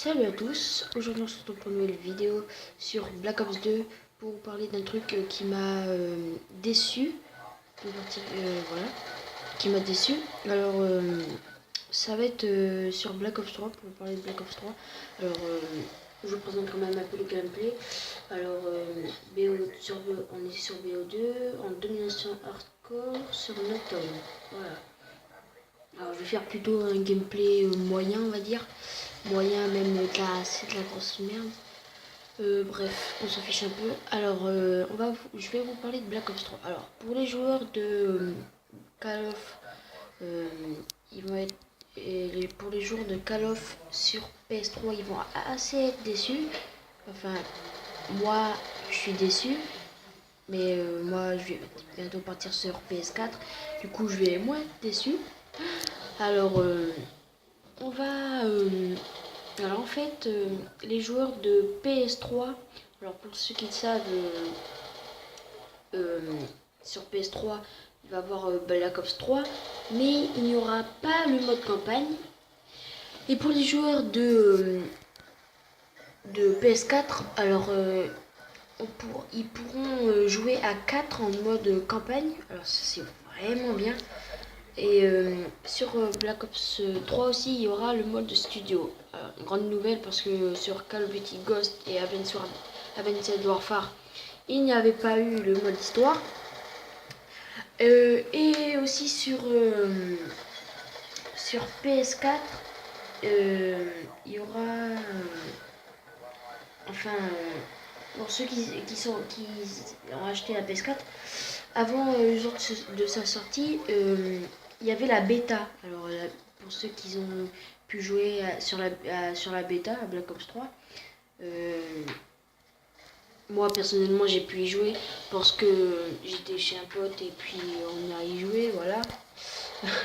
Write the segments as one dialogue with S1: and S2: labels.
S1: Salut à tous, aujourd'hui on se retrouve pour une nouvelle vidéo sur Black Ops 2 pour vous parler d'un truc qui m'a déçu, voilà, qui m'a déçu. Alors ça va être sur Black Ops 3, pour vous parler de Black Ops 3. Alors je vous présente quand même un peu le gameplay. Alors on est sur BO2, en domination hardcore sur Nocturne, voilà. Alors je vais faire plutôt un gameplay moyen, on va dire. Moyen, même c'est de la grosse merde. Bref, on s'en fiche un peu. Alors je vais vous parler de Black Ops 3. Alors pour les joueurs de Call of, ils vont être pour les joueurs de Call of sur PS3, ils vont assez être déçus. Enfin, moi je suis déçu. Mais moi je vais bientôt partir sur PS4. Du coup je vais moins être déçu. Alors on va alors en fait, les joueurs de PS3, alors pour ceux qui le savent, sur PS3, il va y avoir Black Ops 3, mais il n'y aura pas le mode campagne. Et pour les joueurs de PS4, alors ils pourront jouer à 4 en mode campagne, alors ça c'est vraiment bien. Et sur Black Ops 3 aussi, il y aura le mode studio. Une grande nouvelle parce que sur Call of Duty Ghost et Advanced Warfare, il n'y avait pas eu le mode histoire. Et aussi sur PS4, il y aura... pour ceux qui ont acheté la PS4, avant le jour de sa sortie, il y avait la bêta. Alors pour ceux qui ont pu jouer sur la bêta à Black Ops 3, moi personnellement j'ai pu y jouer parce que j'étais chez un pote et puis on a y joué, voilà.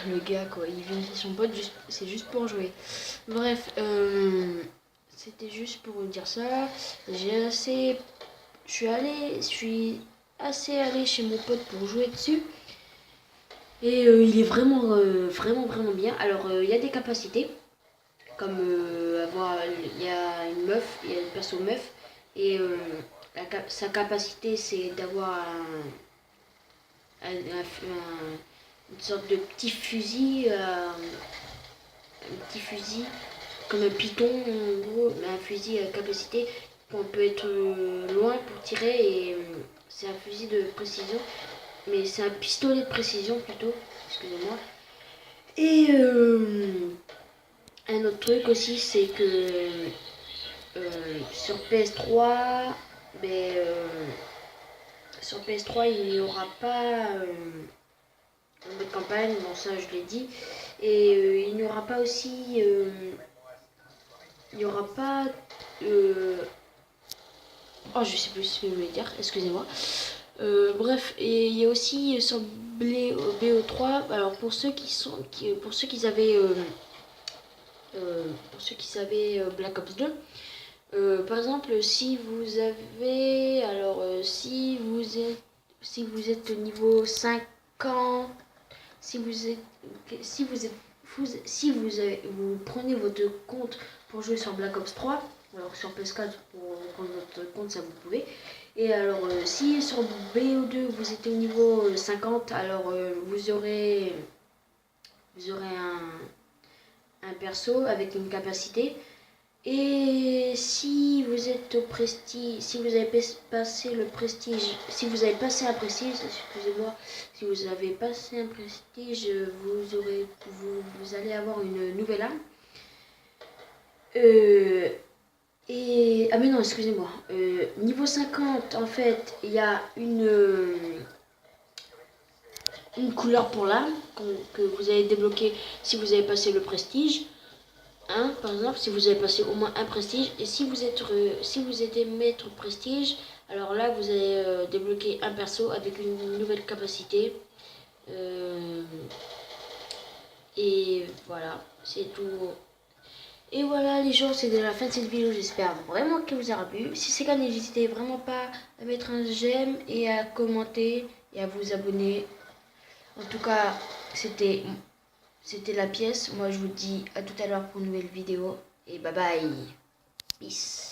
S1: Le gars quoi, il vient chez son pote, c'est juste pour jouer. Bref, c'était juste pour vous dire ça. Je suis assez allé chez mon pote pour jouer dessus. Et il est vraiment bien. Alors il y a des capacités, comme il y a une meuf, il y a une perso meuf, et sa capacité c'est d'avoir une sorte de petit fusil, comme un python en gros, mais un fusil à capacité qu'on peut être loin pour tirer, et c'est un fusil de précision, mais c'est un pistolet de précision plutôt, excusez-moi. Et un autre truc aussi, c'est que sur PS3, ben, il n'y aura pas un mode campagne, bon ça je l'ai dit, et il n'y aura pas aussi, il n'y aura pas, oh je sais plus ce que je voulais dire, excusez-moi. Bref, et il y a aussi sur BO3, alors pour ceux qui avaient Black Ops 2, par exemple, si vous avez, alors si vous êtes au niveau 50, vous prenez votre compte pour jouer sur Black Ops 3, alors sur PS4 pour prendre votre compte, ça vous pouvez. Et alors si sur BO2 vous êtes au niveau 50, alors vous aurez un perso avec une capacité. Et si vous êtes au prestige, si vous avez passé le prestige, si vous avez passé un prestige, excusez-moi, si vous avez passé un prestige, vous allez avoir une nouvelle arme. Ah mais non, excusez-moi. Niveau 50, en fait, il y a une couleur pour l'arme que vous allez débloquer si vous avez passé le prestige. Par exemple, si vous avez passé au moins un prestige, et si vous êtes maître prestige, alors là vous allez débloquer un perso avec une nouvelle capacité. Et voilà, c'est tout. Et voilà les gens, c'est de la fin de cette vidéo, j'espère vraiment qu'elle vous aura plu. Si c'est le cas, n'hésitez vraiment pas à mettre un j'aime et à commenter et à vous abonner. En tout cas, c'était la pièce. Moi je vous dis à tout à l'heure pour une nouvelle vidéo et bye bye. Peace.